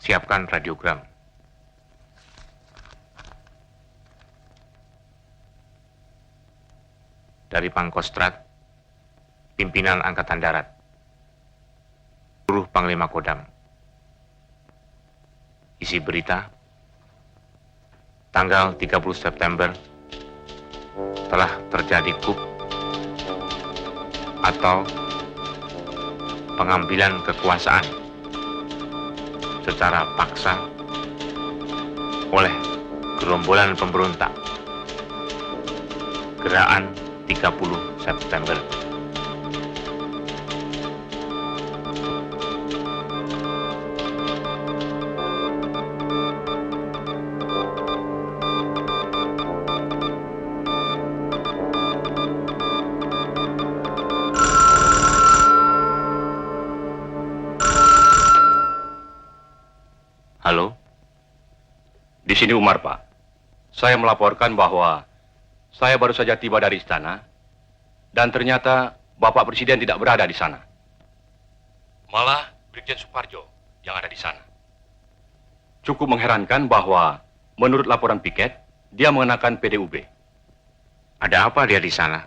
Siapkan radiogram. Dari Pangkostrat, Pimpinan Angkatan Darat, seluruh Panglima Kodam. Isi berita, tanggal 30 September telah terjadi coup atau pengambilan kekuasaan secara paksa oleh gerombolan pemberontak Gerakan 30 September. Halo? Di sini Umar, Pak. Saya melaporkan bahwa saya baru saja tiba dari istana dan ternyata Bapak Presiden tidak berada di sana. Malah Brigjen Suparjo yang ada di sana. Cukup mengherankan bahwa menurut laporan piket, dia mengenakan PDUB. Ada apa dia di sana?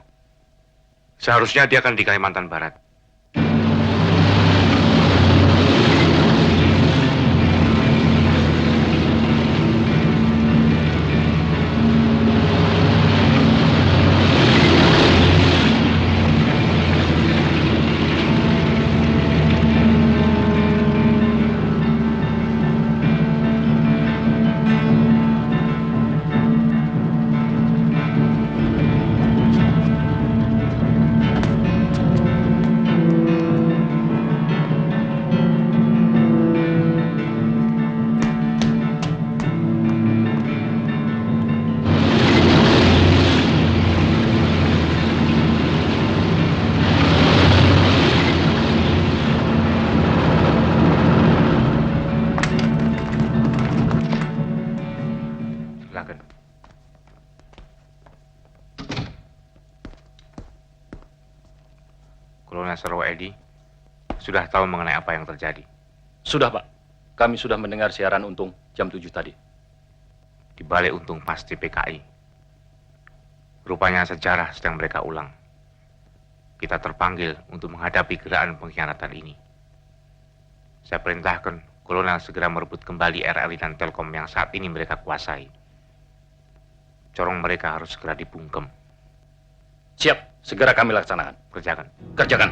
Seharusnya dia akan di Kalimantan Barat. Kolonel Sarwo Edi sudah tahu mengenai apa yang terjadi. Sudah, Pak. Kami sudah mendengar siaran Untung jam 7 tadi. Di balik Untung pasti PKI. Rupanya sejarah sedang mereka ulang. Kita terpanggil untuk menghadapi gerakan pengkhianatan ini. Saya perintahkan Kolonel segera merebut kembali RRI dan Telkom yang saat ini mereka kuasai. Corong mereka harus segera dibungkem. Siap, segera kami laksanakan. Kerjakan. Kerjakan.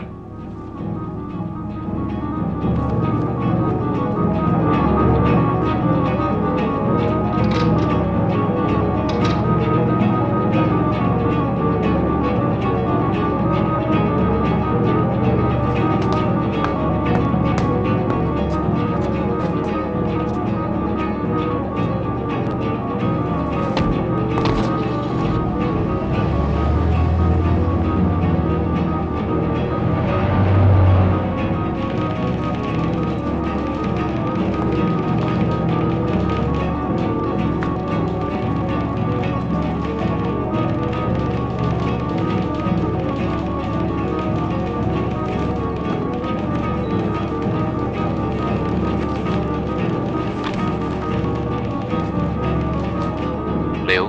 Leo,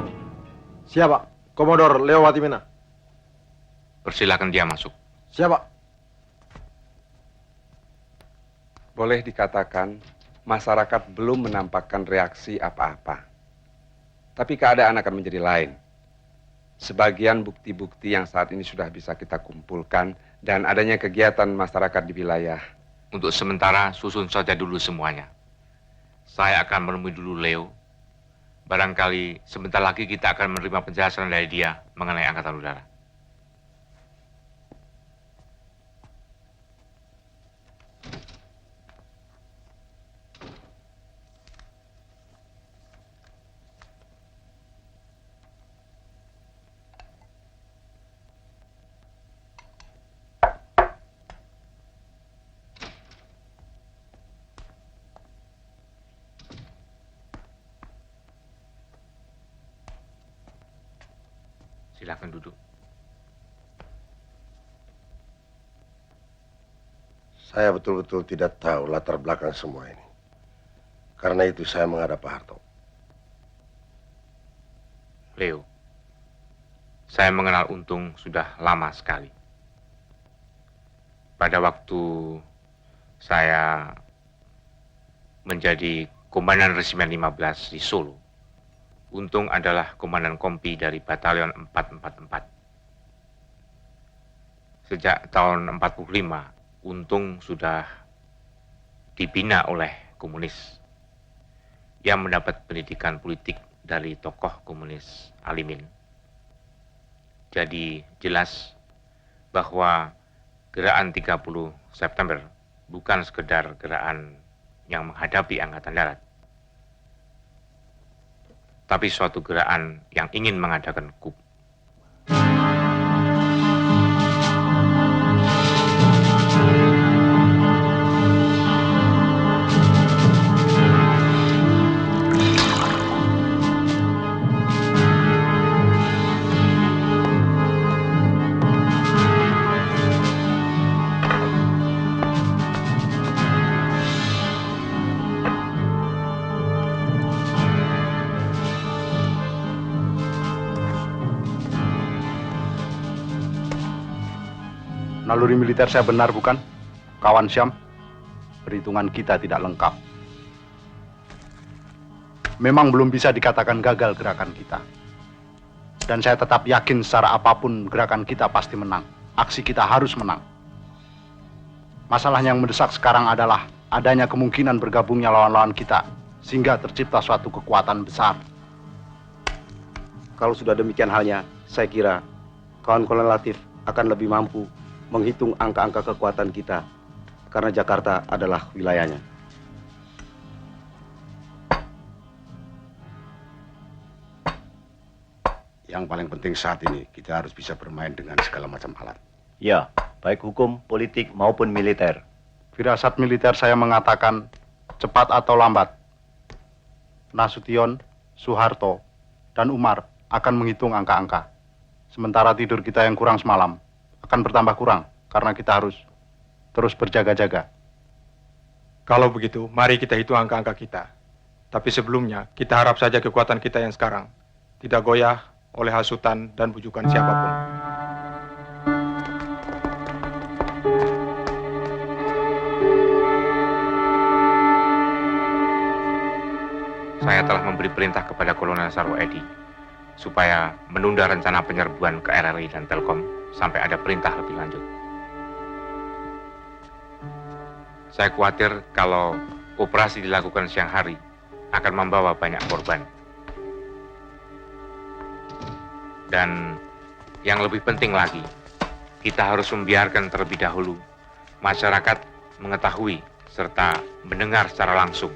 Siapa? Komodor Leo Watimena. persilakan dia masuk. Siapa? Boleh dikatakan masyarakat belum menampakkan reaksi apa-apa. Tapi keadaan akan menjadi lain. Sebagian bukti-bukti yang saat ini sudah bisa kita kumpulkan dan adanya kegiatan masyarakat di wilayah. Untuk sementara susun saja dulu semuanya. Saya akan menemui dulu Leo. Barangkali sebentar lagi kita akan menerima penjelasan dari dia mengenai Angkatan Udara. Silakan duduk. Saya betul-betul tidak tahu latar belakang semua ini. Karena itu saya menghadap Pak Harto. Leo, saya mengenal Untung sudah lama sekali. Pada waktu saya menjadi Komandan Resimen 15 di Solo, Untung adalah Komandan Kompi dari Batalion 444. Sejak tahun 45, Untung sudah dibina oleh komunis. Ia mendapat pendidikan politik dari tokoh komunis Alimin. Jadi jelas bahwa gerakan 30 September bukan sekedar gerakan yang menghadapi Angkatan Darat, tapi suatu gerakan yang ingin mengadakan coup. Naluri militer saya benar bukan, kawan Syam? Perhitungan kita tidak lengkap. Memang belum bisa dikatakan gagal gerakan kita. Dan saya tetap yakin secara apapun gerakan kita pasti menang. Aksi kita harus menang. Masalah yang mendesak sekarang adalah adanya kemungkinan bergabungnya lawan-lawan kita, sehingga tercipta suatu kekuatan besar. Kalau sudah demikian halnya, saya kira kawan Kolonel Latif akan lebih mampu menghitung angka-angka kekuatan kita, karena Jakarta adalah wilayahnya. Yang paling penting saat ini, kita harus bisa bermain dengan segala macam alat. Ya, baik hukum, politik, maupun militer. Firasat militer saya mengatakan, cepat atau lambat, Nasution, Soeharto, dan Umar akan menghitung angka-angka. Sementara tidur kita yang kurang semalam akan bertambah kurang, karena kita harus terus berjaga-jaga. Kalau begitu, mari kita hitung angka-angka kita. Tapi sebelumnya, kita harap saja kekuatan kita yang sekarang tidak goyah oleh hasutan dan bujukan siapapun. Saya telah memberi perintah kepada Kolonel Sarwo Edi supaya menunda rencana penyerbuan ke RRI dan Telkom sampai ada perintah lebih lanjut. Saya khawatir kalau operasi dilakukan siang hari akan membawa banyak korban. Dan yang lebih penting lagi, kita harus membiarkan terlebih dahulu masyarakat mengetahui serta mendengar secara langsung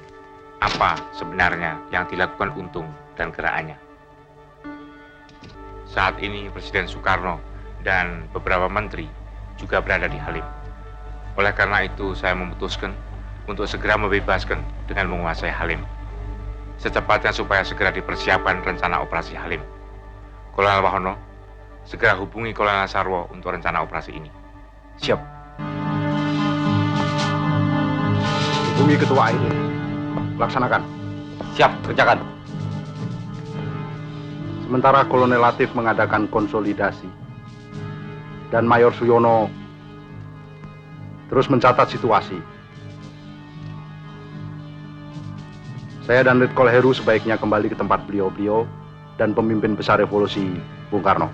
apa sebenarnya yang dilakukan Untung dan gerakannya. Saat ini Presiden Soekarno dan beberapa menteri juga berada di Halim. Oleh karena itu saya memutuskan untuk segera membebaskan dengan menguasai Halim. Secepatnya supaya segera dipersiapkan rencana operasi Halim. Kolonel Wahono, segera hubungi Kolonel Sarwo untuk rencana operasi ini. Siap. Hubungi Ketua AID. Laksanakan. Siap, kerjakan. Sementara Kolonel Latif mengadakan konsolidasi dan Mayor Suyono terus mencatat situasi. Saya dan Letkol Heru sebaiknya kembali ke tempat beliau-beliau dan pemimpin besar revolusi, Bung Karno.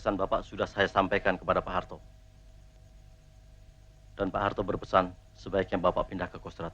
pesan Bapak sudah saya sampaikan kepada Pak Harto. Dan Pak Harto berpesan sebaiknya Bapak pindah ke Kostrad.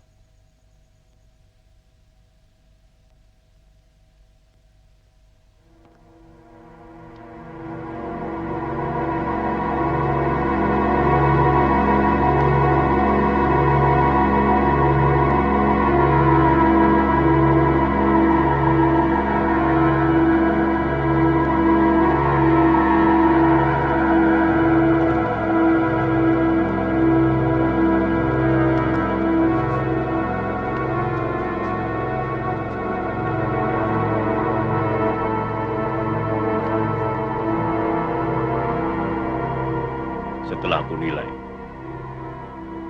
Setelah aku nilai,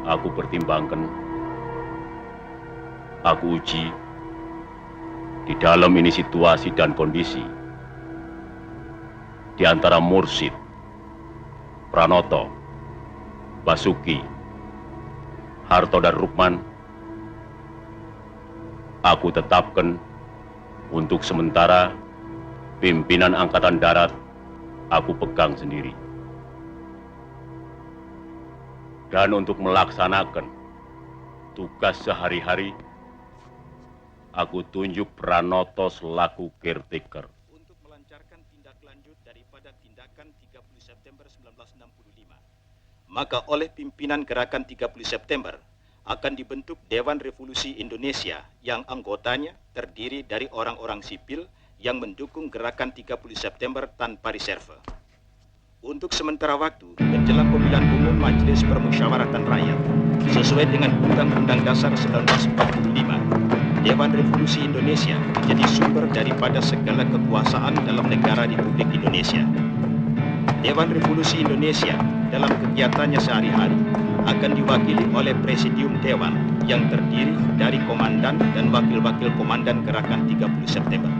aku pertimbangkan, aku uji di dalam ini situasi dan kondisi di antara Mursid, Pranoto, Basuki, Harto dan Rukman. Aku tetapkan untuk sementara pimpinan Angkatan Darat aku pegang sendiri. Dan untuk melaksanakan tugas sehari-hari, aku tunjuk Pranoto selaku caretaker. Untuk melancarkan tindak lanjut daripada tindakan 30 September 1965, maka oleh pimpinan Gerakan 30 September akan dibentuk Dewan Revolusi Indonesia yang anggotanya terdiri dari orang-orang sipil yang mendukung Gerakan 30 September tanpa reserve. Untuk sementara waktu, menjelang pemilihan umum Majelis Permusyawaratan Rakyat, sesuai dengan Undang-Undang Dasar 1945, Dewan Revolusi Indonesia menjadi sumber daripada segala kekuasaan dalam negara Republik Indonesia. Dewan Revolusi Indonesia dalam kegiatannya sehari-hari akan diwakili oleh Presidium Dewan yang terdiri dari komandan dan wakil-wakil komandan Gerakan 30 September.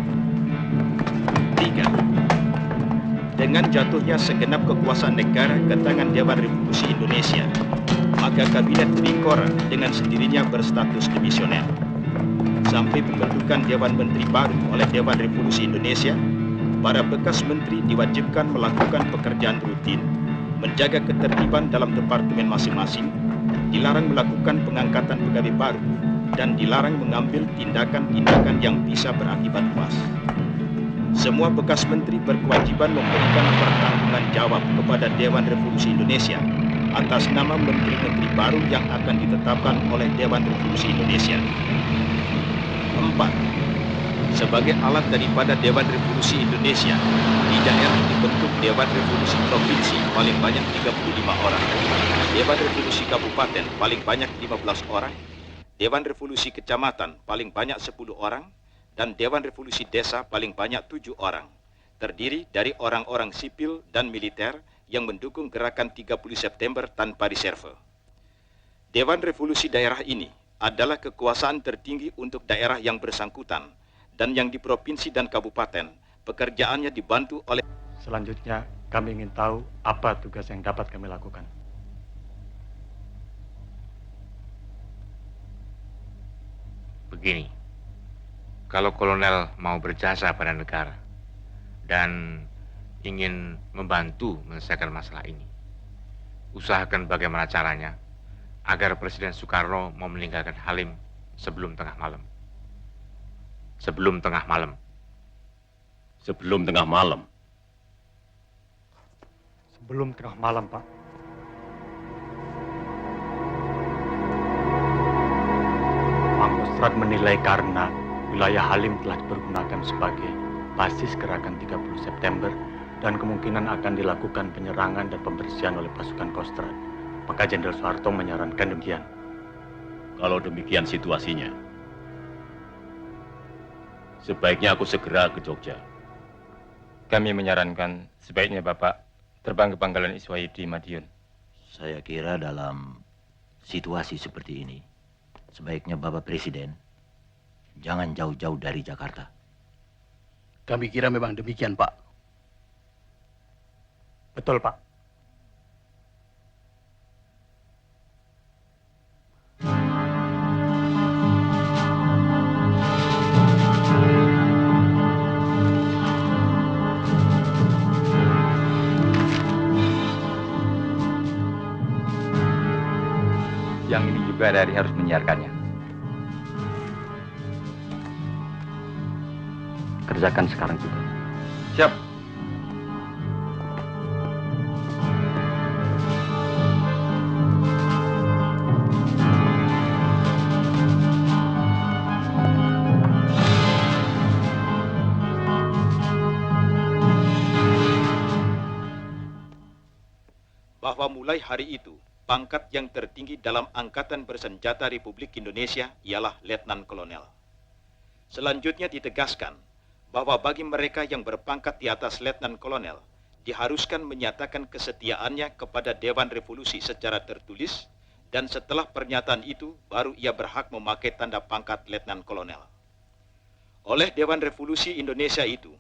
3. Dengan jatuhnya segenap kekuasaan negara ke tangan Dewan Revolusi Indonesia, maka Kabinet Trikora dengan sendirinya berstatus dimisioner. Sampai pembentukan Dewan Menteri baru oleh Dewan Revolusi Indonesia, para bekas menteri diwajibkan melakukan pekerjaan rutin, menjaga ketertiban dalam departemen masing-masing, dilarang melakukan pengangkatan pegawai baru, dan dilarang mengambil tindakan-tindakan yang bisa berakibat luas. Semua bekas menteri berkewajiban memberikan pertanggungan jawab kepada Dewan Revolusi Indonesia atas nama menteri-menteri baru yang akan ditetapkan oleh Dewan Revolusi Indonesia. 4. Sebagai alat daripada Dewan Revolusi Indonesia, di daerah dibentuk Dewan Revolusi Provinsi paling banyak 35 orang, Dewan Revolusi Kabupaten paling banyak 15 orang, Dewan Revolusi Kecamatan paling banyak 10 orang, dan Dewan Revolusi Desa paling banyak 7 orang, terdiri dari orang-orang sipil dan militer yang mendukung Gerakan 30 September tanpa reserve. Dewan Revolusi daerah ini adalah kekuasaan tertinggi untuk daerah yang bersangkutan, dan yang di provinsi dan kabupaten, pekerjaannya dibantu oleh... Selanjutnya, kami ingin tahu apa tugas yang dapat kami lakukan. Begini, kalau kolonel mau berjasa pada negara dan ingin membantu menyelesaikan masalah ini, usahakan bagaimana caranya agar Presiden Soekarno mau meninggalkan Halim sebelum tengah malam. Sebelum tengah malam. Sebelum tengah malam. Sebelum tengah malam, Pak. Pangkostrat menilai karena wilayah Halim telah dipergunakan sebagai basis Gerakan 30 September dan kemungkinan akan dilakukan penyerangan dan pembersihan oleh pasukan Kostrad. Maka Jenderal Soeharto menyarankan demikian. Kalau demikian situasinya, sebaiknya aku segera ke Jogja. Kami menyarankan sebaiknya Bapak terbang ke Pangkalan Iswai di Madiun. Saya kira dalam situasi seperti ini, sebaiknya Bapak Presiden jangan jauh-jauh dari Jakarta. Kami kira memang demikian, Pak. Betul, Pak. Yang ini juga dari harus menyiarkannya. Kerjakan sekarang juga. Siap. Bahwa mulai hari itu, pangkat yang tertinggi dalam Angkatan Bersenjata Republik Indonesia ialah Letnan Kolonel. Selanjutnya ditegaskan bahwa bagi mereka yang berpangkat di atas Letnan Kolonel, diharuskan menyatakan kesetiaannya kepada Dewan Revolusi secara tertulis, dan setelah pernyataan itu, baru ia berhak memakai tanda pangkat Letnan Kolonel. Oleh Dewan Revolusi Indonesia itu,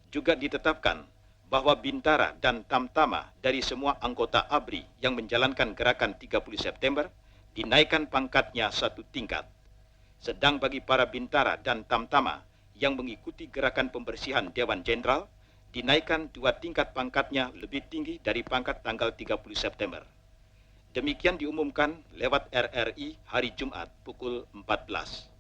juga ditetapkan bahwa Bintara dan Tamtama dari semua anggota ABRI yang menjalankan gerakan 30 September dinaikkan pangkatnya 1 tingkat. Sedang bagi para Bintara dan Tamtama yang mengikuti gerakan pembersihan Dewan Jenderal dinaikkan 2 tingkat pangkatnya lebih tinggi dari pangkat tanggal 30 September. Demikian diumumkan lewat RRI hari Jumat pukul 14.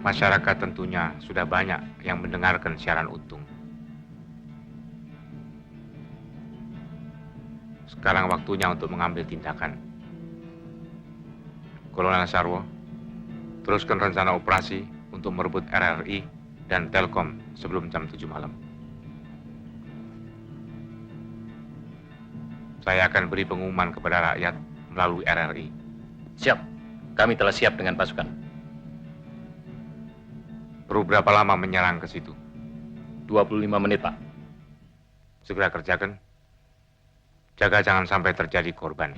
Masyarakat tentunya sudah banyak yang mendengarkan siaran Untung. Sekarang waktunya untuk mengambil tindakan. Kolonel Sarwo, teruskan rencana operasi untuk merebut RRI dan Telkom sebelum jam 7 malam. Saya akan beri pengumuman kepada rakyat melalui RRI. Siap. Kami telah siap dengan pasukan. Perlu berapa lama menyerang ke situ? 25 menit, Pak. Segera kerjakan. Jaga jangan sampai terjadi korban.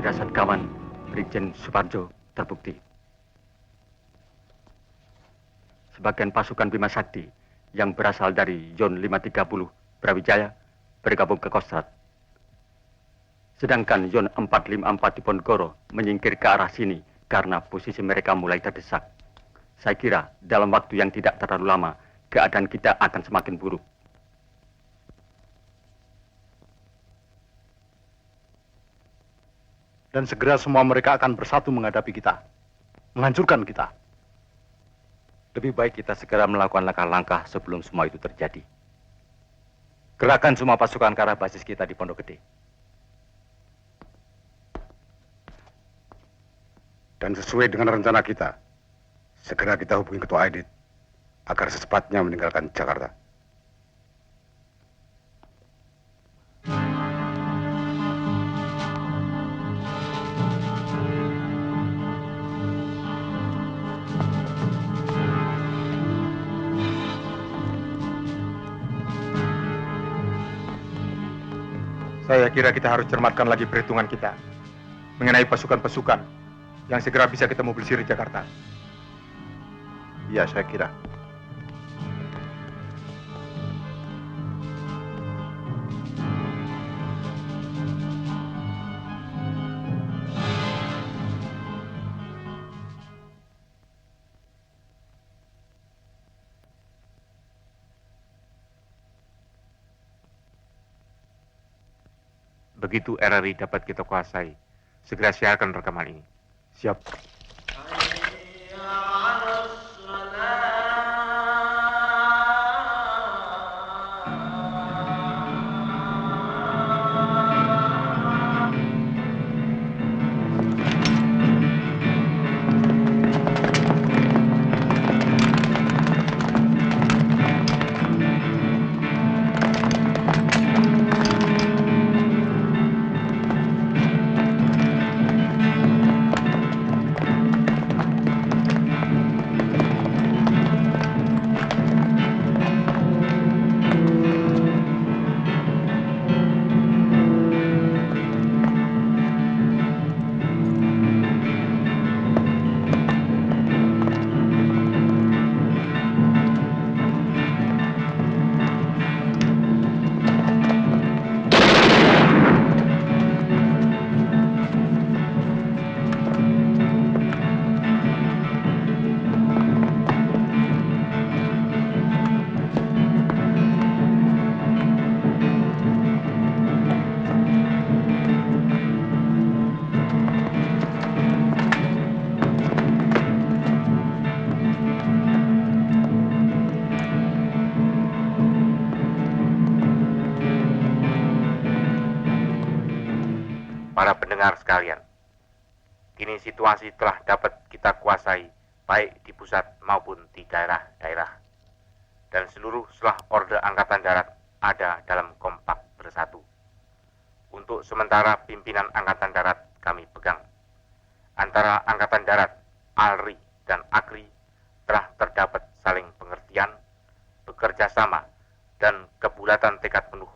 Firasat kawan Brigjen Suparjo terbukti. Sebagian pasukan Bima Sakti yang berasal dari Zon 530 Brawijaya bergabung ke Kostrad. Sedangkan Zon 454 di Ponegoro menyingkir ke arah sini karena posisi mereka mulai terdesak. Saya kira dalam waktu yang tidak terlalu lama, keadaan kita akan semakin buruk. Dan segera semua mereka akan bersatu menghadapi kita, menghancurkan kita. Lebih baik kita segera melakukan langkah-langkah sebelum semua itu terjadi. Gerakan semua pasukan ke arah basis kita di Pondok Gede. Dan sesuai dengan rencana kita, segera kita hubungi Ketua Aidit agar secepatnya meninggalkan Jakarta. Saya kira kita harus cermatkan lagi perhitungan kita mengenai pasukan-pasukan yang segera bisa kita mobilisir di Jakarta. Iya, saya kira. Begitu RRI dapat kita kuasai, segera siarkan rekaman ini. Siap. pendengar sekalian, kini situasi telah dapat kita kuasai baik di pusat maupun di daerah-daerah. Dan seluruh selah Orde Angkatan Darat ada dalam kompak bersatu. Untuk sementara pimpinan Angkatan Darat kami pegang. Antara Angkatan Darat, ALRI, dan AGRI telah terdapat saling pengertian, bekerja sama, dan kebulatan tekad penuh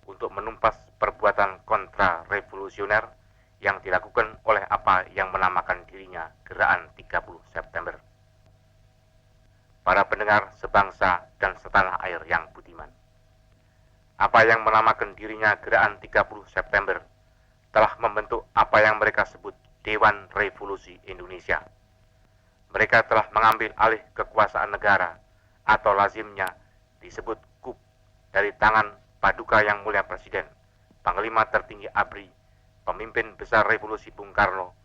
untuk menumpas perbuatan kontra-revolusioner yang dilakukan oleh apa yang menamakan dirinya Gerakan 30 September. Para pendengar sebangsa dan setanah air yang budiman, apa yang menamakan dirinya Gerakan 30 September telah membentuk apa yang mereka sebut Dewan Revolusi Indonesia. Mereka telah mengambil alih kekuasaan negara atau lazimnya disebut KUP dari tangan Paduka Yang Mulia Presiden, Panglima Tertinggi ABRI, pemimpin besar revolusi Bung Karno,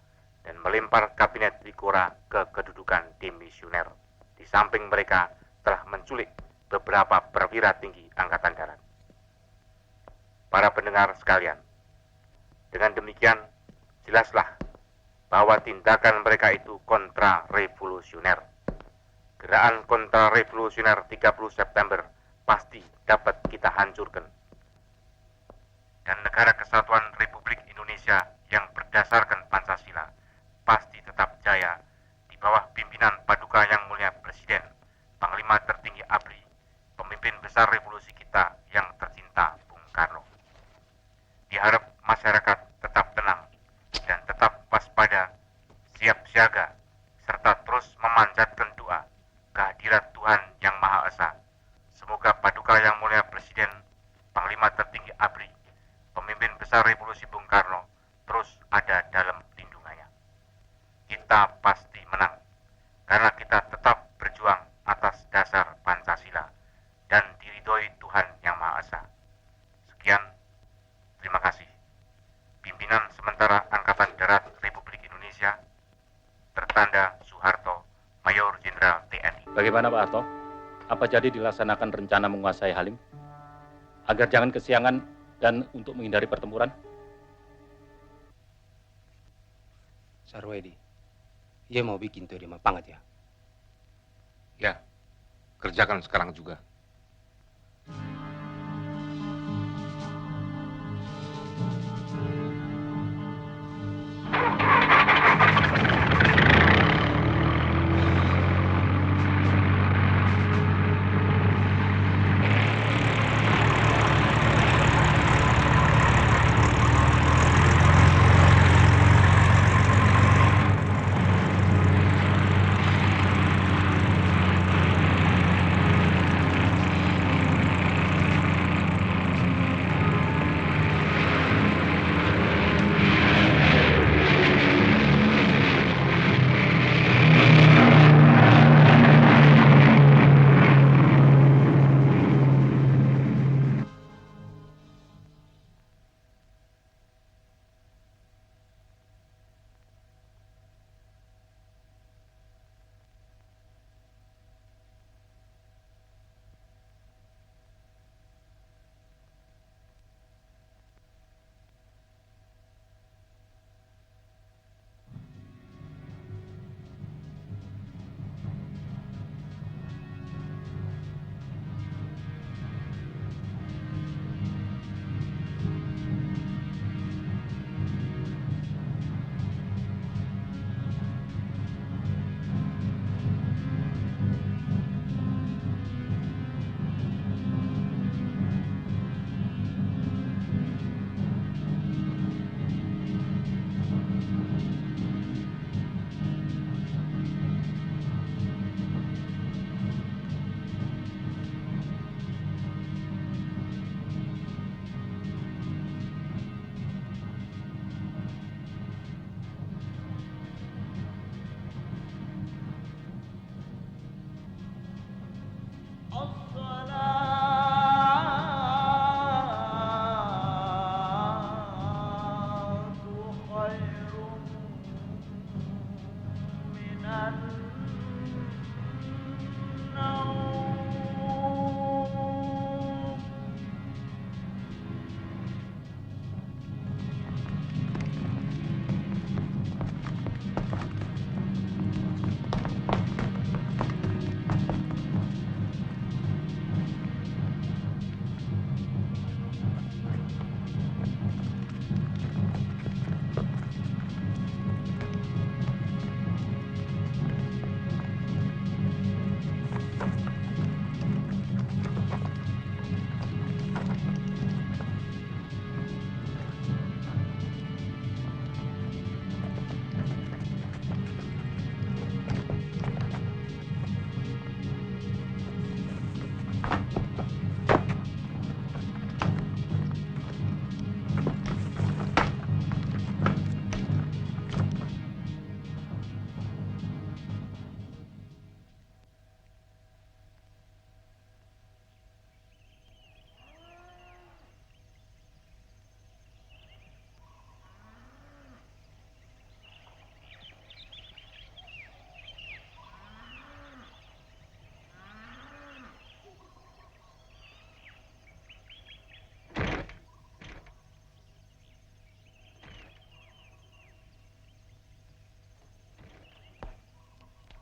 dan melempar kabinet Trikora ke kedudukan demisioner. Di samping mereka telah menculik beberapa perwira tinggi Angkatan Darat. Para pendengar sekalian, dengan demikian jelaslah bahwa tindakan mereka itu kontra-revolusioner. Gerakan kontra-revolusioner 30 September pasti dapat kita hancurkan. Dan negara kesatuan Republik Indonesia yang berdasarkan Pancasila pasti tetap jaya di bawah pimpinan Paduka Yang Mulia Presiden, Panglima Tertinggi ABRI, pemimpin besar revolusi kita yang tercinta Bung Karno. Diharap masyarakat tetap tenang dan tetap waspada, siap siaga, serta terus memanjatkan doa kehadirat Tuhan Yang Maha Esa. Semoga Paduka Yang Mulia Presiden, Panglima Tertinggi ABRI, pemimpin besar revolusi Bung Karno terus ada dalam lindungannya. Kita pasti menang, karena kita tetap berjuang atas dasar Pancasila dan diridhoi Tuhan Yang Maha Esa. Sekian, terima kasih. Pimpinan sementara Angkatan Darat Republik Indonesia, tertanda Soeharto, Mayor Jenderal TNI. Bagaimana Pak Harto? Apa jadi dilaksanakan rencana menguasai Halim? Agar jangan kesiangan dan untuk menghindari pertempuran? Sarwedi, ia mau bikin tuh di Mapangat ya? Ya, kerjakan sekarang juga.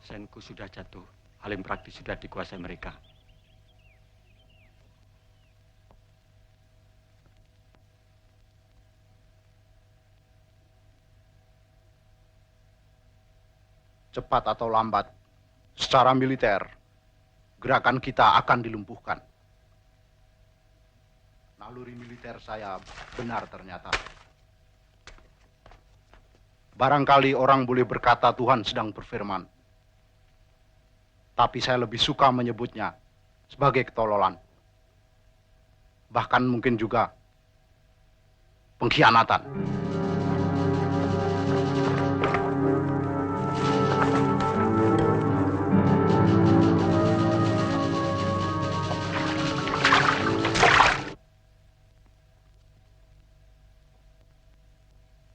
Senku sudah jatuh, Halim praktis sudah dikuasai mereka. Cepat atau lambat, secara militer, gerakan kita akan dilumpuhkan. Naluri militer saya benar ternyata. Barangkali orang boleh berkata Tuhan sedang berfirman. Tapi saya lebih suka menyebutnya sebagai ketololan. Bahkan mungkin juga pengkhianatan.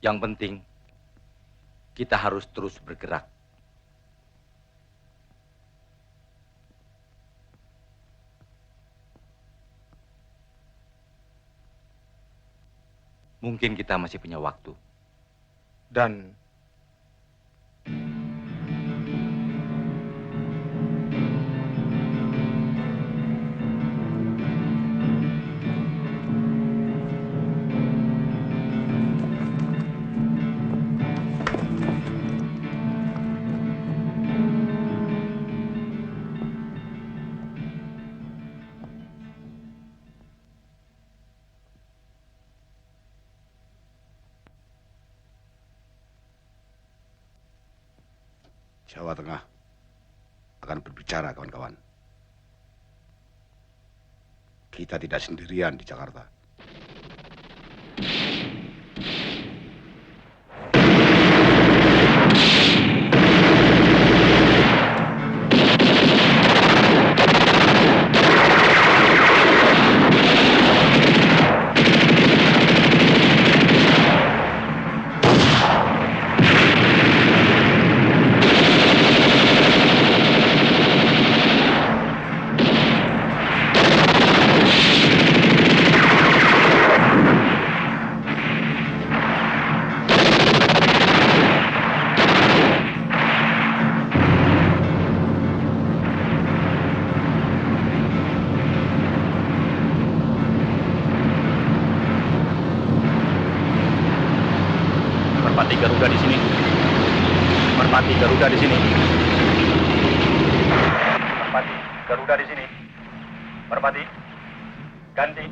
Yang penting, kita harus terus bergerak. Mungkin kita masih punya waktu. Dan Jawa Tengah akan berbicara, kawan-kawan. Kita tidak sendirian di Jakarta. Merpati Garuda di sini. Merpati Garuda di sini. Merpati Garuda di sini. Merpati. Ganti.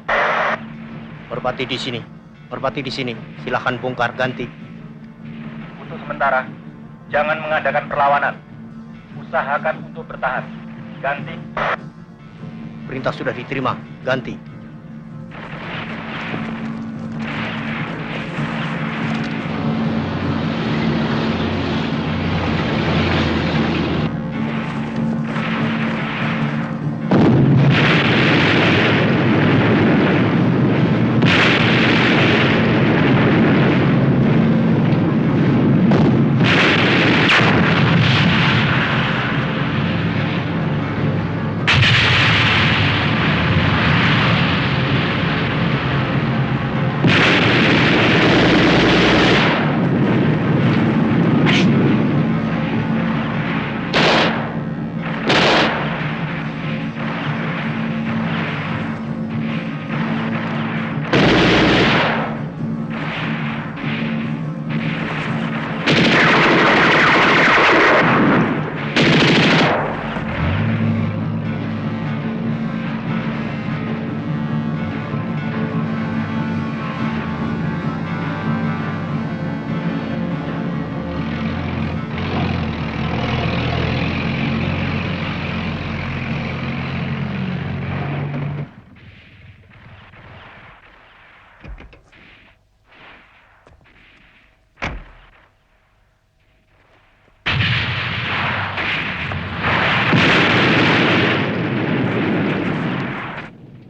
Merpati di sini. Merpati di sini. Silahkan bongkar, ganti. Untuk sementara, jangan mengadakan perlawanan. Usahakan untuk bertahan. Ganti. Perintah sudah diterima, ganti.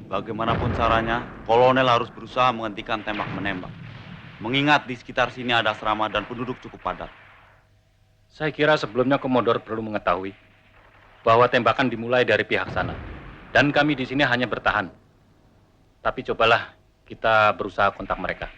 Bagaimanapun caranya, kolonel harus berusaha menghentikan tembak-menembak. Mengingat di sekitar sini ada asrama dan penduduk cukup padat. Saya kira sebelumnya Komodor perlu mengetahui bahwa tembakan dimulai dari pihak sana. Dan kami di sini hanya bertahan. Tapi cobalah kita berusaha kontak mereka.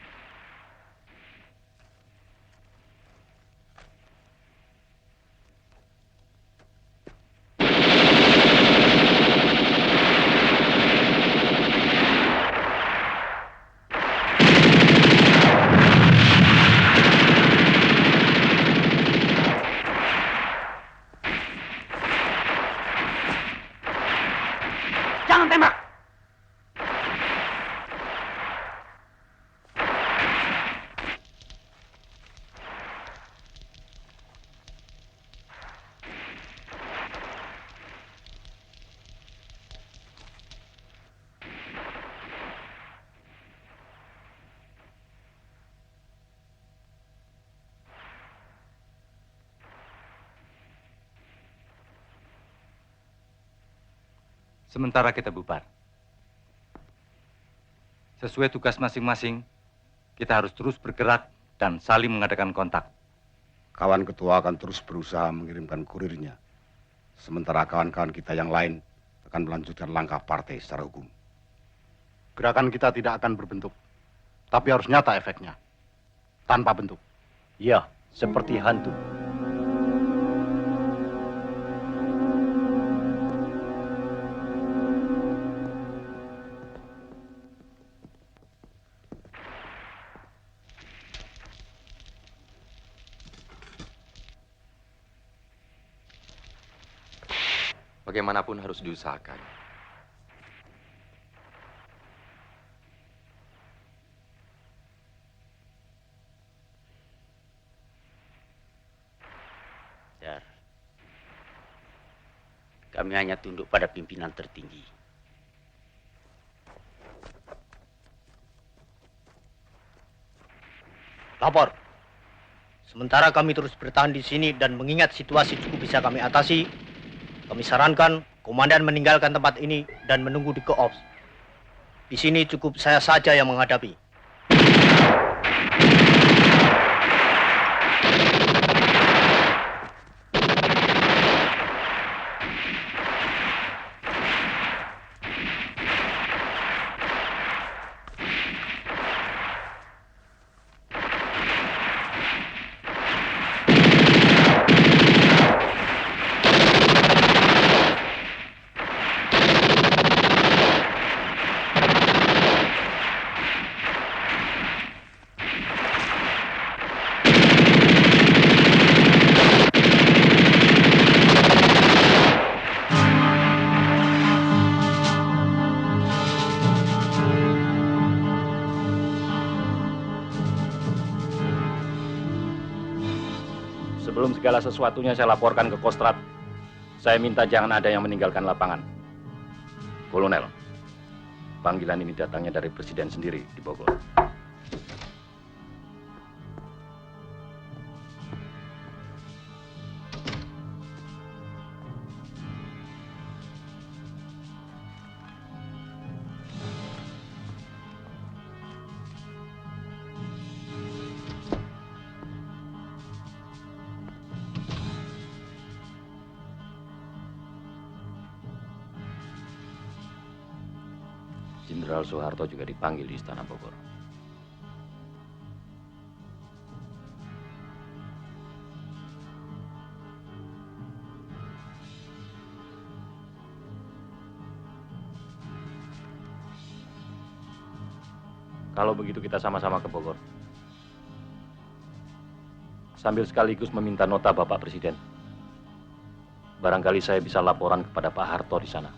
sementara kita bubar. Sesuai tugas masing-masing, kita harus terus bergerak dan saling mengadakan kontak. Kawan ketua akan terus berusaha mengirimkan kurirnya. Sementara kawan-kawan kita yang lain akan melanjutkan langkah partai secara hukum. Gerakan kita tidak akan berbentuk, tapi harus nyata efeknya. Tanpa bentuk. Ya, seperti hantu. Bagaimanapun harus diusahakan. Dar, kami hanya tunduk pada pimpinan tertinggi. Lapor. Sementara kami terus bertahan di sini dan mengingat situasi cukup bisa kami atasi, kami sarankan komandan meninggalkan tempat ini dan menunggu di Koops. Di sini cukup saya saja yang menghadapi. Sebelum segala sesuatunya saya laporkan ke Kostrad, saya minta jangan ada yang meninggalkan lapangan. Kolonel, panggilan ini datangnya dari Presiden sendiri di Bogor. Jenderal Soeharto juga dipanggil di Istana Bogor. Kalau begitu kita sama-sama ke Bogor. Sambil sekaligus meminta nota Bapak Presiden. Barangkali saya bisa laporan kepada Pak Harto di sana.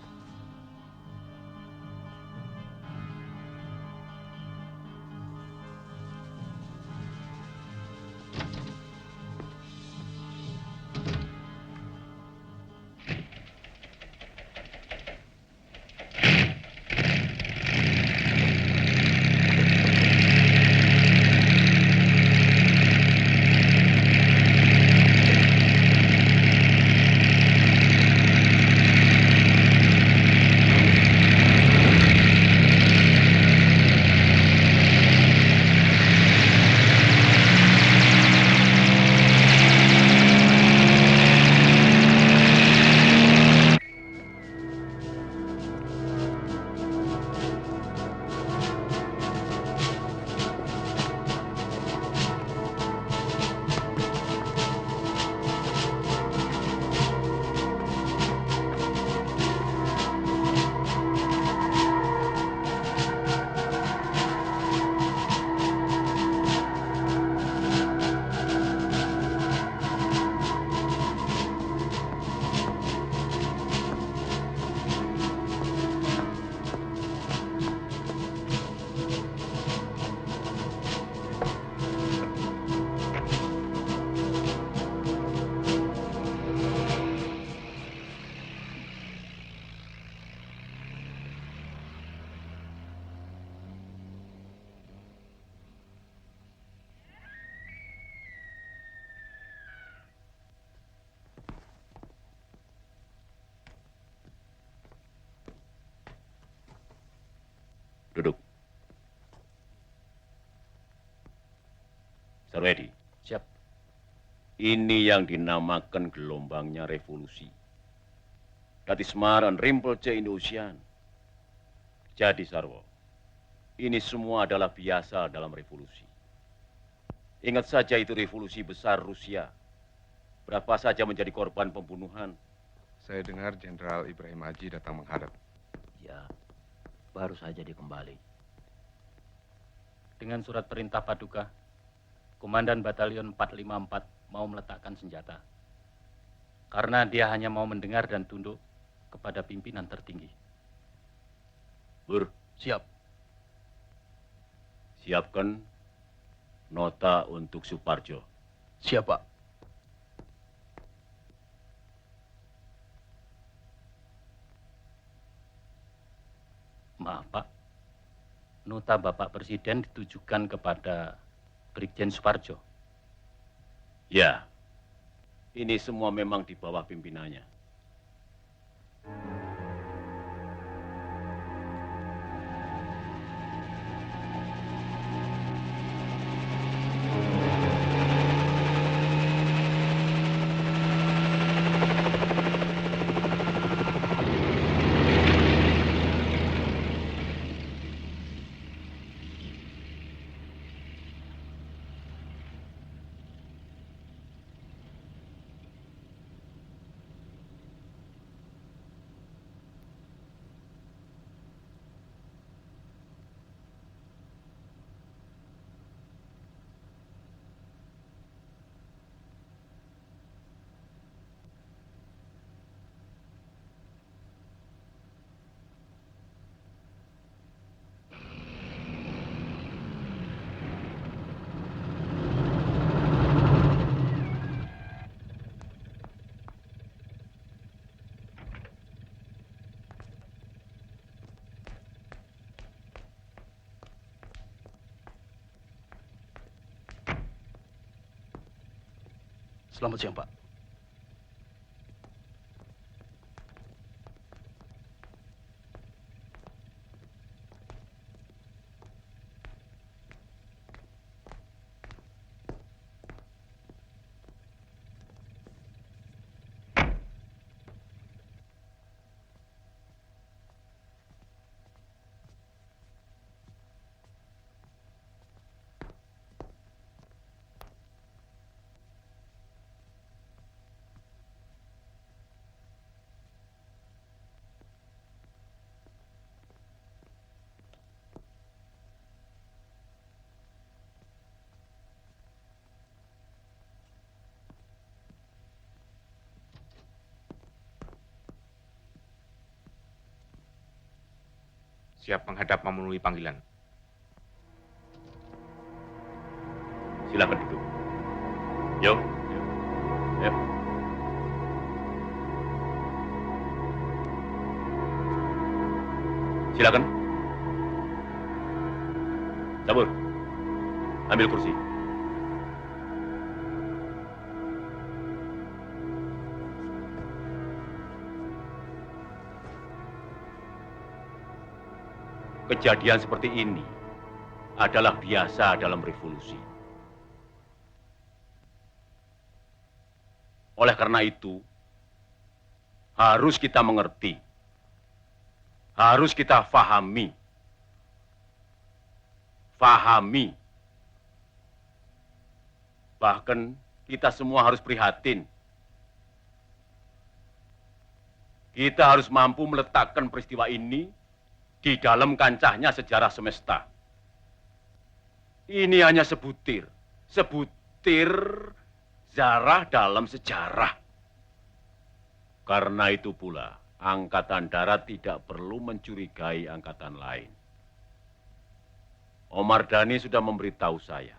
Ini yang dinamakan gelombangnya revolusi. That is Maran Rimpel C Indosian. Jadi Sarwo, ini semua adalah biasa dalam revolusi. Ingat saja itu revolusi besar Rusia. Berapa saja menjadi korban pembunuhan. Saya dengar Jenderal Ibrahim Haji datang menghadap. Ya, baru saja dia kembali. Dengan surat perintah Paduka, Komandan Batalion 454 mau meletakkan senjata. Karena dia hanya mau mendengar dan tunduk kepada pimpinan tertinggi. Bur, siap. Siapkan nota untuk Suparjo. Siap, Pak. Maaf, Pak. Nota Bapak Presiden ditujukan kepada Brigjen Suparjo. Ya, ini semua memang di bawah pimpinannya. Selamat siang, Pak. Siap menghadap memenuhi panggilan. Silakan duduk. Yo. Yo. Silakan. Sabur. Ambil kursi. Kejadian seperti ini adalah biasa dalam revolusi. Oleh karena itu, harus kita mengerti, harus kita fahami, bahkan kita semua harus prihatin. Kita harus mampu meletakkan peristiwa ini di dalam kancahnya sejarah semesta. Ini hanya sebutir zarah dalam sejarah. Karena itu pula, Angkatan Darat tidak perlu mencurigai angkatan lain. Omar Dhani sudah memberitahu saya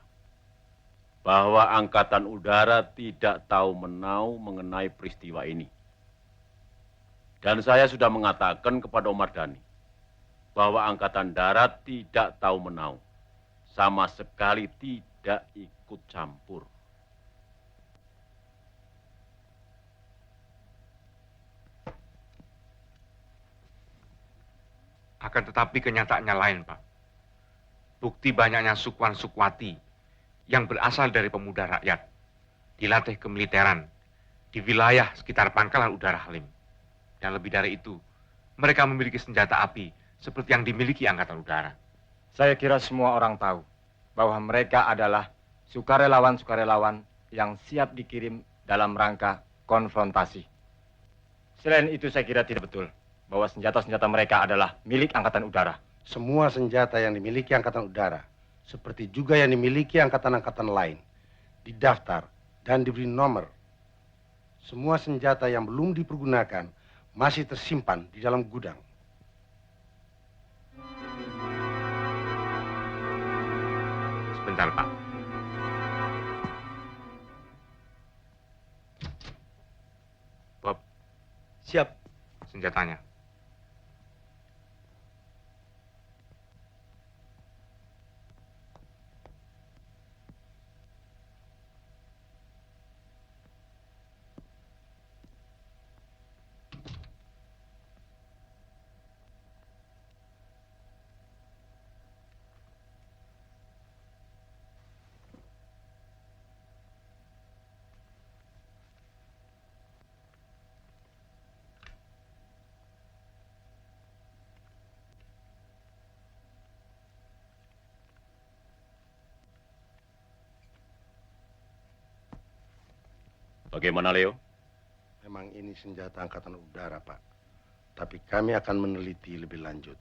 bahwa Angkatan Udara tidak tahu menau mengenai peristiwa ini. Dan saya sudah mengatakan kepada Omar Dhani bahwa Angkatan Darat tidak tahu menau, sama sekali tidak ikut campur. Akan tetapi kenyataannya lain, Pak. Bukti banyaknya sukuan sukwati yang berasal dari pemuda rakyat dilatih kemiliteran di wilayah sekitar Pangkalan Udara Halim. Dan lebih dari itu, mereka memiliki senjata api seperti yang dimiliki Angkatan Udara. Saya kira semua orang tahu bahwa mereka adalah sukarelawan-sukarelawan yang siap dikirim dalam rangka konfrontasi. Selain itu saya kira tidak betul bahwa senjata-senjata mereka adalah milik Angkatan Udara. Semua senjata yang dimiliki Angkatan Udara, seperti juga yang dimiliki angkatan-angkatan lain, didaftar dan diberi nomor. Semua senjata yang belum dipergunakan masih tersimpan di dalam gudang. Sebentar, Pak. Bob. Siap. Senjatanya. Bagaimana, Leo? Memang ini senjata Angkatan Udara, Pak. Tapi kami akan meneliti lebih lanjut.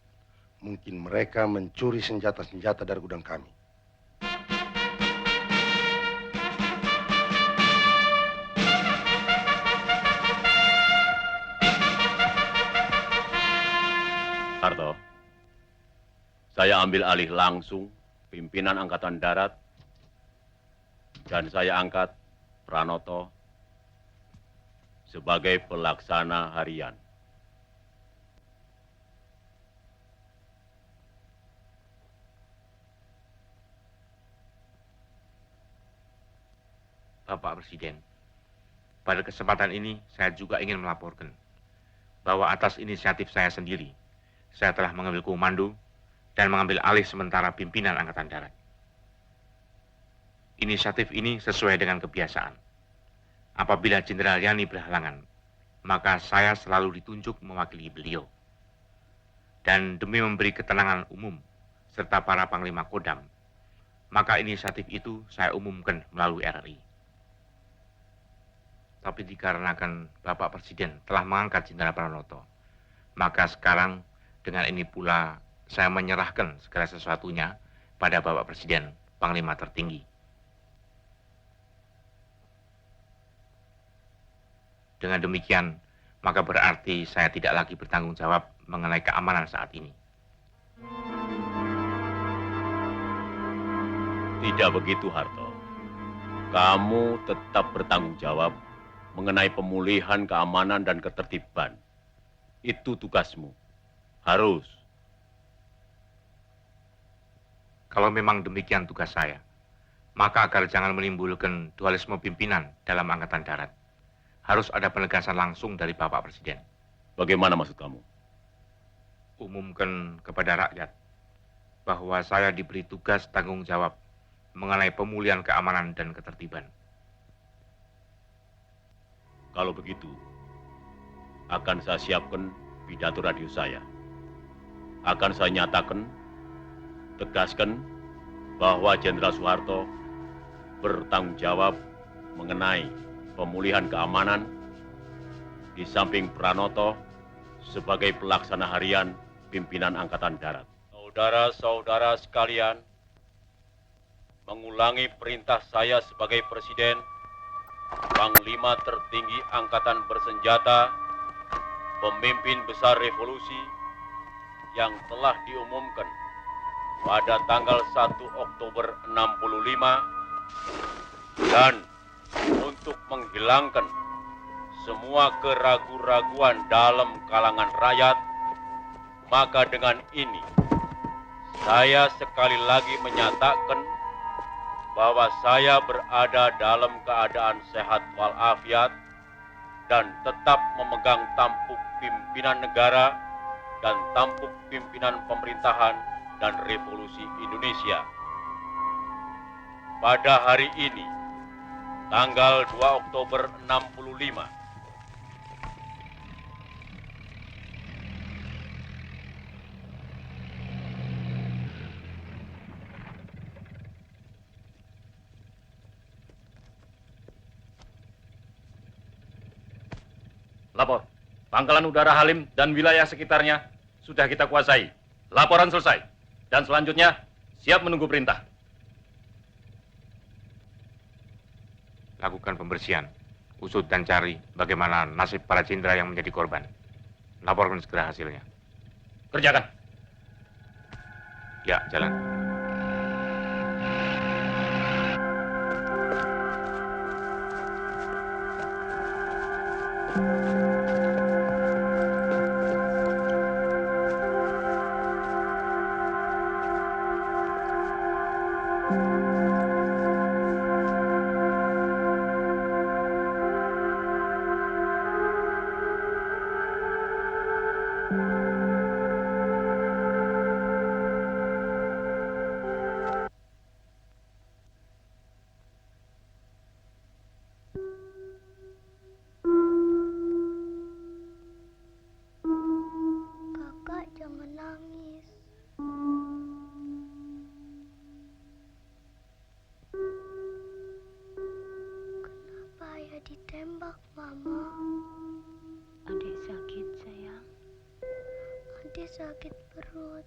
Mungkin mereka mencuri senjata-senjata dari gudang kami. Harto, saya ambil alih langsung pimpinan Angkatan Darat dan saya angkat Pranoto sebagai pelaksana harian. Bapak Presiden, pada kesempatan ini saya juga ingin melaporkan bahwa atas inisiatif saya sendiri, saya telah mengambil komando dan mengambil alih sementara pimpinan Angkatan Darat. Inisiatif ini sesuai dengan kebiasaan. Apabila Jenderal Yani berhalangan, maka saya selalu ditunjuk mewakili beliau. Dan demi memberi ketenangan umum serta para Panglima Kodam, maka inisiatif itu saya umumkan melalui RRI. Tapi dikarenakan Bapak Presiden telah mengangkat Jenderal Pranoto, maka sekarang dengan ini pula saya menyerahkan segala sesuatunya pada Bapak Presiden, Panglima tertinggi. Dengan demikian, maka berarti saya tidak lagi bertanggung jawab mengenai keamanan saat ini. Tidak begitu, Harto. Kamu tetap bertanggung jawab mengenai pemulihan keamanan dan ketertiban. Itu tugasmu. Harus. Kalau memang demikian tugas saya, maka agar jangan menimbulkan dualisme pimpinan dalam Angkatan Darat, harus ada penegasan langsung dari Bapak Presiden. Bagaimana maksud kamu? Umumkan kepada rakyat bahwa saya diberi tugas tanggung jawab mengenai pemulihan keamanan dan ketertiban. Kalau begitu, akan saya siapkan pidato radio saya. Akan saya nyatakan, tegaskan bahwa Jenderal Soeharto bertanggung jawab mengenai pemulihan keamanan di samping Pranoto sebagai pelaksana harian pimpinan Angkatan Darat. Saudara-saudara sekalian, mengulangi perintah saya sebagai Presiden, Panglima tertinggi Angkatan Bersenjata, pemimpin besar revolusi yang telah diumumkan pada tanggal 1 Oktober 65 dan untuk menghilangkan semua keraguan-raguan dalam kalangan rakyat, maka dengan ini saya sekali lagi menyatakan bahwa saya berada dalam keadaan sehat walafiat dan tetap memegang tampuk pimpinan negara dan tampuk pimpinan pemerintahan dan Revolusi Indonesia. Pada hari ini, tanggal 2 Oktober 65. Lapor, Pangkalan Udara Halim dan wilayah sekitarnya sudah kita kuasai. Laporan selesai. Dan selanjutnya, siap menunggu perintah. Lakukan pembersihan, usut dan cari bagaimana nasib para jenderal yang menjadi korban. Laporkan segera hasilnya. Kerjakan. Ya, jalan. Kakak jangan nangis. Kenapa ayah ditembak, Mama? Adik sakit, sayang. Adik sakit perut.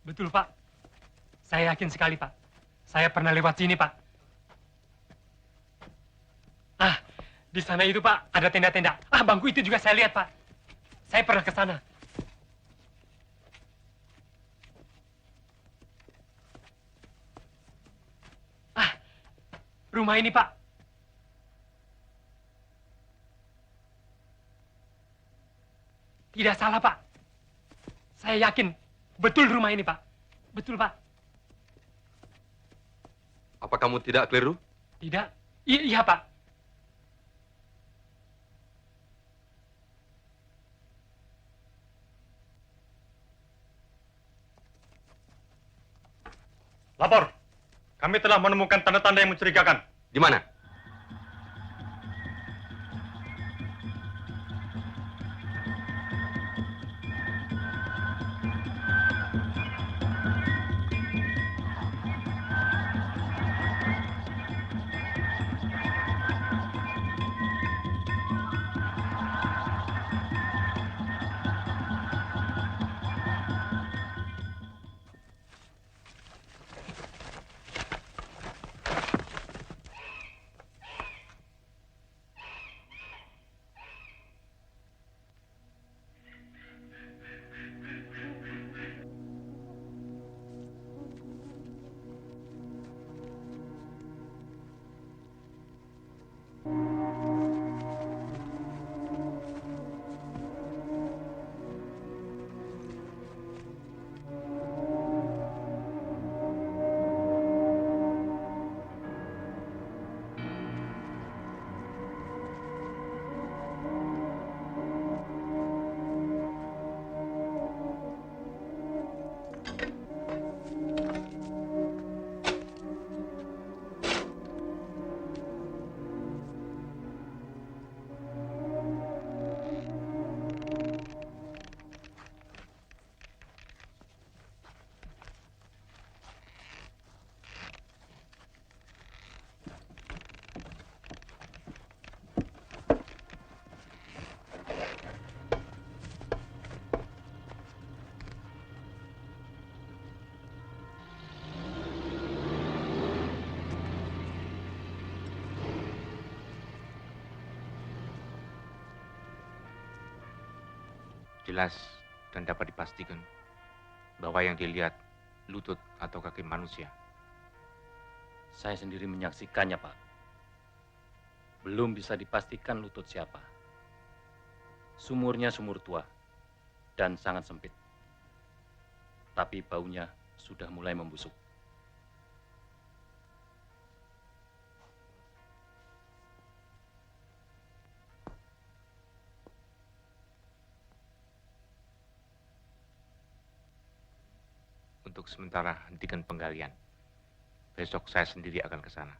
Betul, Pak. Saya yakin sekali, Pak. Saya pernah lewat sini, Pak. Ah, di sana itu, Pak, ada tenda-tenda. Ah, bangku itu juga saya lihat, Pak. Saya pernah ke sana. Ah, rumah ini, Pak. Tidak salah, Pak. Saya yakin. Betul rumah ini, Pak. Betul, Pak. Apa kamu tidak keliru? Tidak. Iya, Pak. Lapor. Kami telah menemukan tanda-tanda yang mencurigakan. Di mana? Jelas dan dapat dipastikan bahwa yang dilihat lutut atau kaki manusia. Saya sendiri menyaksikannya, Pak. Belum bisa dipastikan lutut siapa. Sumurnya sumur tua dan sangat sempit. Tapi baunya sudah mulai membusuk. Untuk sementara hentikan penggalian. Besok saya sendiri akan ke sana.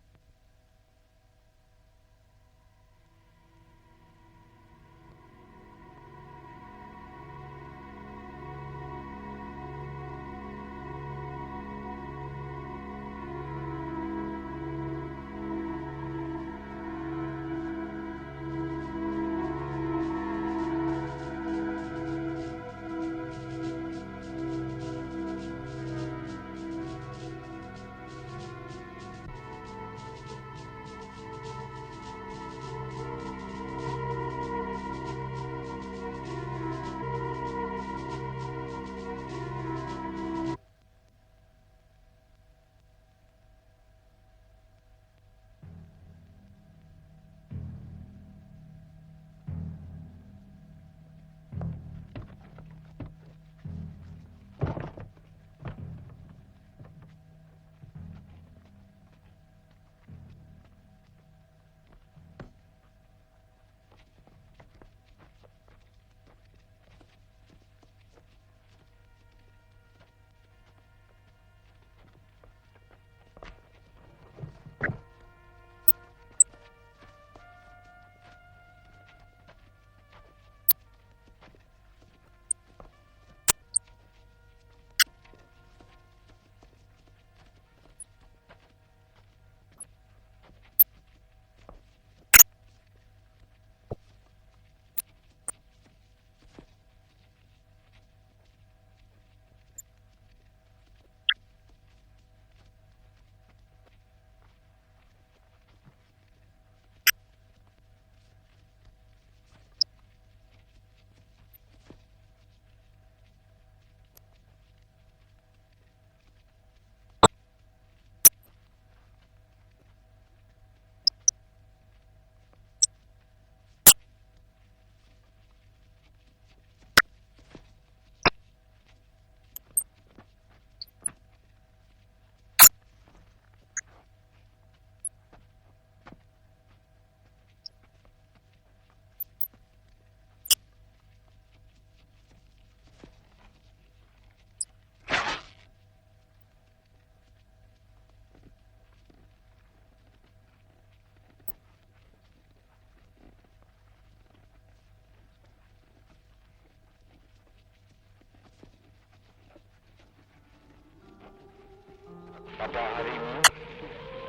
Pada hari ini,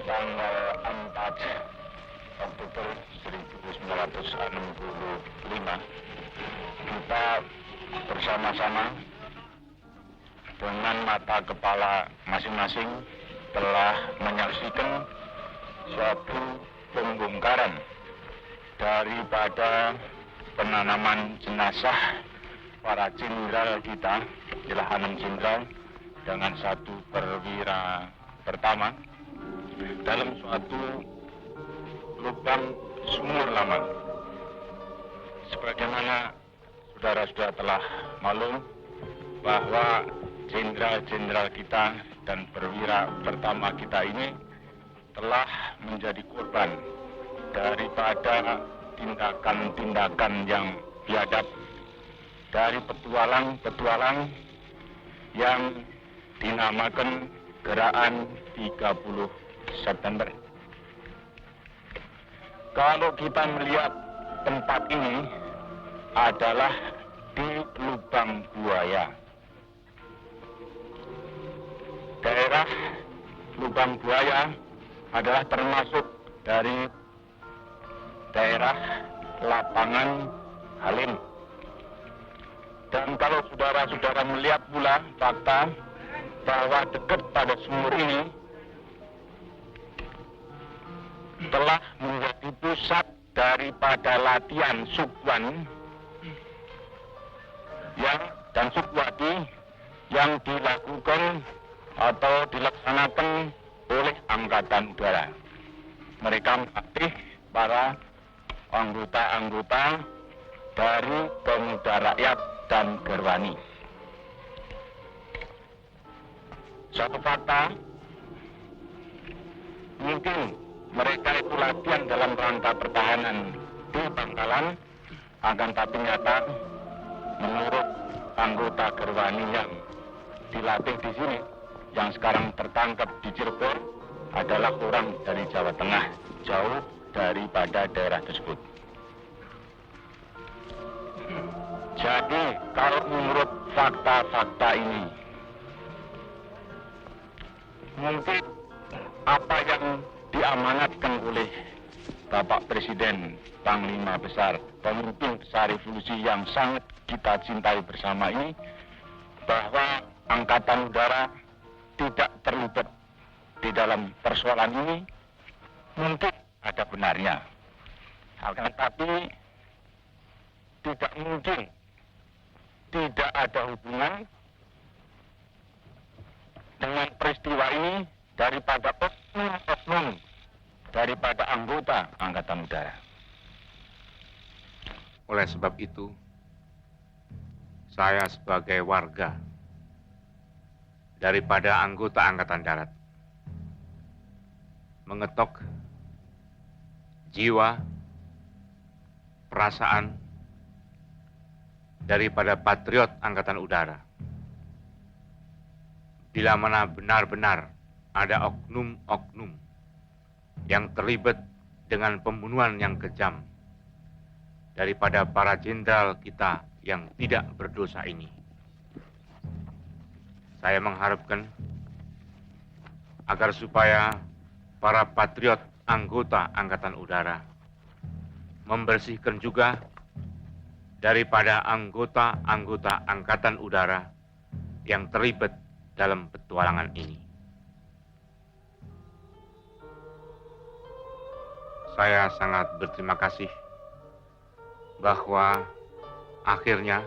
tanggal 4 Oktober 1965, kita bersama-sama dengan mata kepala masing-masing telah menyaksikan suatu pembongkaran daripada penanaman jenazah para jenderal kita, ialah 6 jenderal dengan 1 perwira pertama dalam suatu lubang sumur lama. Sebagaimana saudara-saudara telah maklum bahwa jenderal-jenderal kita dan perwira pertama kita ini telah menjadi korban daripada tindakan-tindakan yang biadab dari petualang-petualang yang dinamakan Gerakan 30 September. Kalau kita melihat tempat ini adalah di Lubang Buaya. Daerah Lubang Buaya adalah termasuk dari daerah Lapangan Halim. Dan kalau saudara-saudara melihat pula fakta bahwa dekat pada sumur ini telah menjadi pusat daripada latihan Sukwan dan Sukmawati yang dilakukan atau dilaksanakan oleh Angkatan Udara. Mereka melatih para anggota-anggota dari Pemuda Rakyat dan Gerwani. Suatu fakta, mungkin mereka itu latihan dalam rangka pertahanan di Bangkalan, akan tapi nyata menurut anggota Gerwani yang dilatih di sini, yang sekarang tertangkap di Cirebon adalah orang dari Jawa Tengah, jauh daripada daerah tersebut. Jadi kalau menurut fakta-fakta ini, mungkin apa yang diamanatkan oleh Bapak Presiden, Panglima Besar, pemimpin besar revolusi yang sangat kita cintai bersama ini, bahwa Angkatan Udara tidak terlibat di dalam persoalan ini, mungkin ada benarnya. Akan tetapi tidak mungkin tidak ada hubungan dengan peristiwa ini daripada oknum daripada anggota Angkatan Udara. Oleh sebab itu, saya sebagai warga daripada anggota Angkatan Darat mengetok jiwa, perasaan daripada patriot Angkatan Udara. Bila mana benar-benar ada oknum-oknum yang terlibat dengan pembunuhan yang kejam daripada para jenderal kita yang tidak berdosa ini. Saya mengharapkan agar supaya para patriot anggota Angkatan Udara membersihkan juga daripada anggota-anggota Angkatan Udara yang terlibat dalam petualangan ini. Saya sangat berterima kasih bahwa akhirnya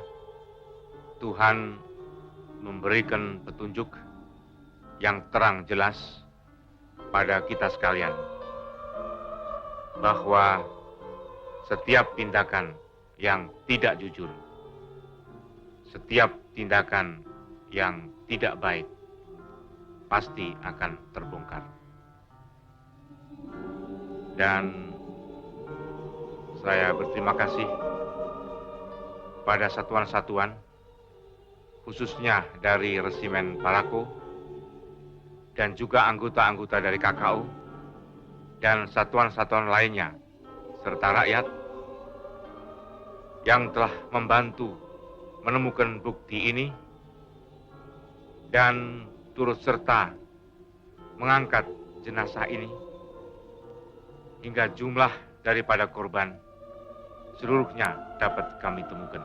Tuhan memberikan petunjuk yang terang jelas pada kita sekalian bahwa setiap tindakan yang tidak jujur, setiap tindakan yang tidak baik pasti akan terbongkar. Dan saya berterima kasih pada satuan-satuan, khususnya dari Resimen Parako, dan juga anggota-anggota dari KKU, dan satuan-satuan lainnya, serta rakyat, yang telah membantu menemukan bukti ini, dan turut serta mengangkat jenazah ini, hingga jumlah daripada korban seluruhnya dapat kami temukan.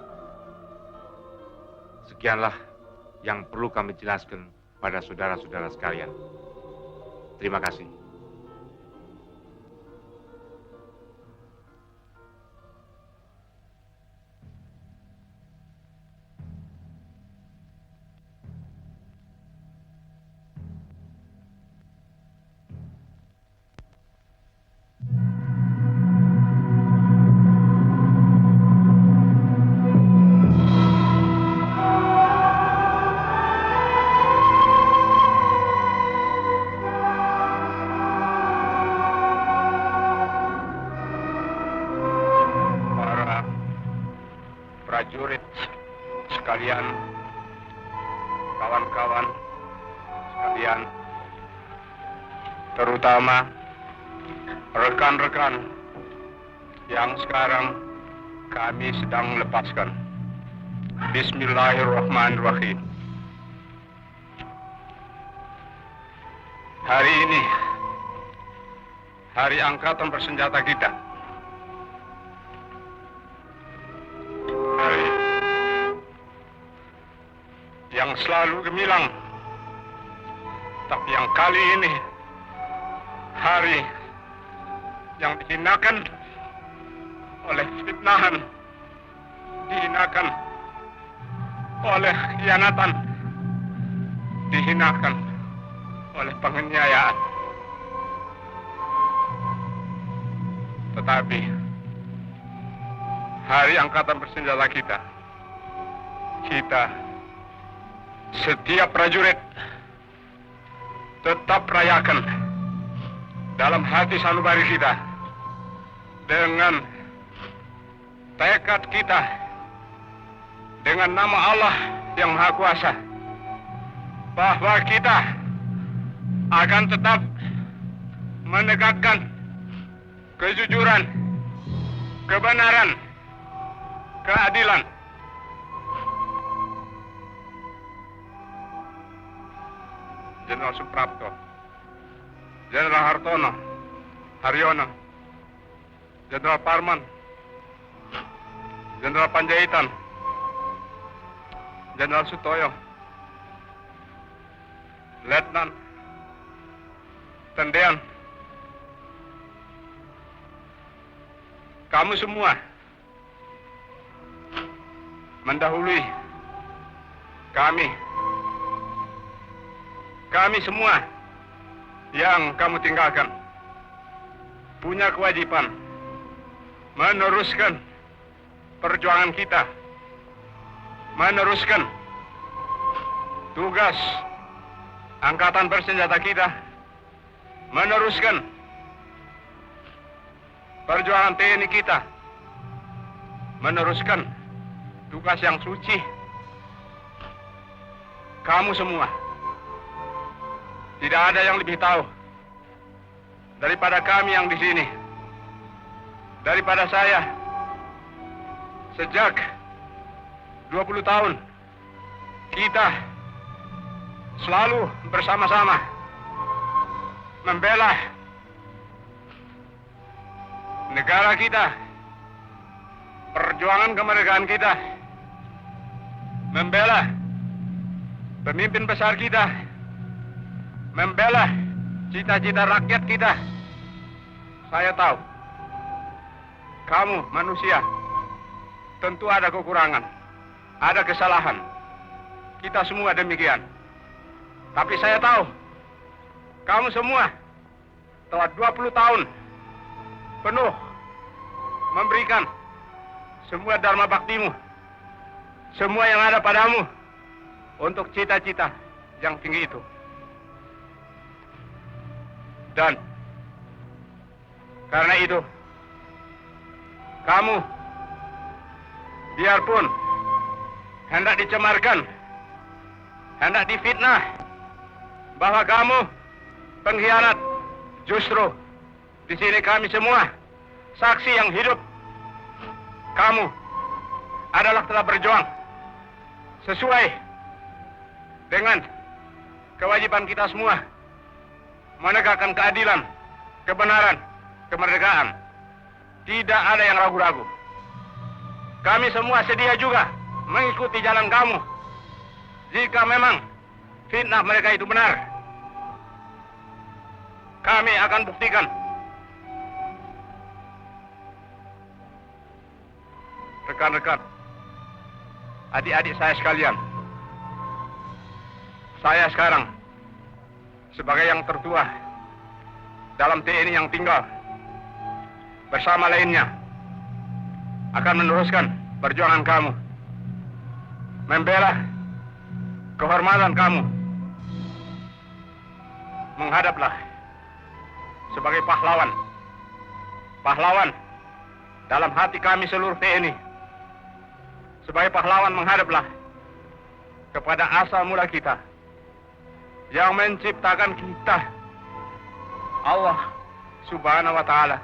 Sekianlah yang perlu kami jelaskan pada saudara-saudara sekalian. Terima kasih. Prajurit sekalian, kawan-kawan sekalian, terutama rekan-rekan yang sekarang kami sedang lepaskan. Bismillahirrahmanirrahim. Hari ini, hari angkatan bersenjata kita. Hari yang selalu gemilang, tapi yang kali ini hari yang dihinakan oleh fitnahan, dihinakan oleh khianatan, dihinakan oleh penganiayaan. Tetapi hari angkatan bersenjata kita setiap prajurit tetap rayakan dalam hati sanubari kita dengan tekad kita, dengan nama Allah yang Maha Kuasa, bahwa kita akan tetap menegakkan kejujuran, kebenaran, keadilan. Jenderal Suprapto, Jenderal Hartono, Haryono, Jenderal Parman, Jenderal Panjaitan, Jenderal Sutoyo, Letnan Tendean, kamu semua mendahului kami semua yang kamu tinggalkan punya kewajiban meneruskan perjuangan kita, meneruskan tugas angkatan bersenjata kita, meneruskan perjuangan TNI kita, meneruskan tugas yang suci. Kamu semua, tidak ada yang lebih tahu daripada kami yang di sini, daripada saya. Sejak 20 tahun kita selalu bersama-sama membela negara kita, perjuangan kemerdekaan kita, membela pemimpin besar kita, membela cita-cita rakyat kita. Saya tahu kamu manusia tentu ada kekurangan, ada kesalahan. Kita semua demikian. Tapi saya tahu kamu semua telah 20 tahun penuh memberikan semua dharma baktimu, semua yang ada padamu untuk cita-cita yang tinggi itu. Dan karena itu, kamu biarpun hendak dicemarkan, hendak difitnah bahwa kamu pengkhianat, justru di sini kami semua saksi yang hidup. Kamu adalah telah berjuang sesuai dengan kewajiban kita semua, menegakkan keadilan, kebenaran, kemerdekaan. Tidak ada yang ragu-ragu. Kami semua sedia juga mengikuti jalan kamu. Jika memang fitnah mereka itu benar, kami akan buktikan. Rekan-rekan, adik-adik saya sekalian, saya sekarang sebagai yang tertua dalam TNI yang tinggal bersama lainnya akan meneruskan perjuangan kamu, membela kehormatan kamu. Menghadaplah sebagai pahlawan, pahlawan dalam hati kami seluruh TNI. Sebagai pahlawan menghadaplah kepada asal mula kita yang menciptakan kita, Allah Subhanahu wa Ta'ala.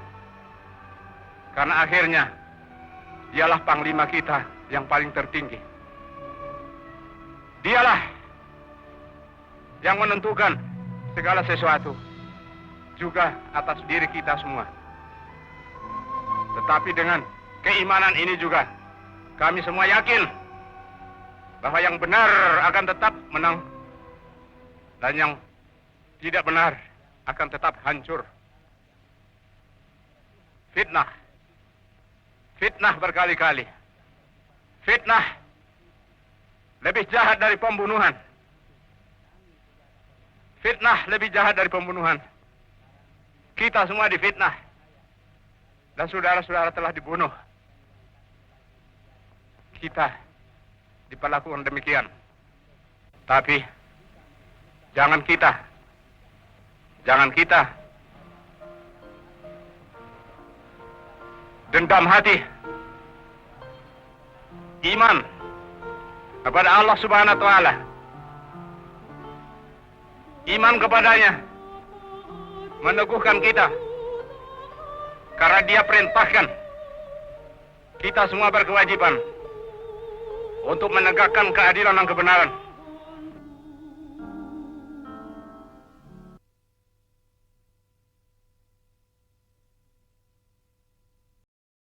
Karena akhirnya dialah panglima kita yang paling tertinggi. Dialah yang menentukan segala sesuatu, juga atas diri kita semua. Tetapi dengan keimanan ini juga kami semua yakin bahwa yang benar akan tetap menang dan yang tidak benar akan tetap hancur. Fitnah, fitnah berkali-kali, fitnah lebih jahat dari pembunuhan. Fitnah lebih jahat dari pembunuhan. Kita semua difitnah. Dan saudara-saudara telah dibunuh. Kita diperlakukan demikian. Tapi jangan kita dendam hati. Iman kepada Allah Subhanahu wa taala. Iman kepadanya meneguhkan kita. Karena Dia perintahkan kita semua berkewajiban untuk menegakkan keadilan dan kebenaran.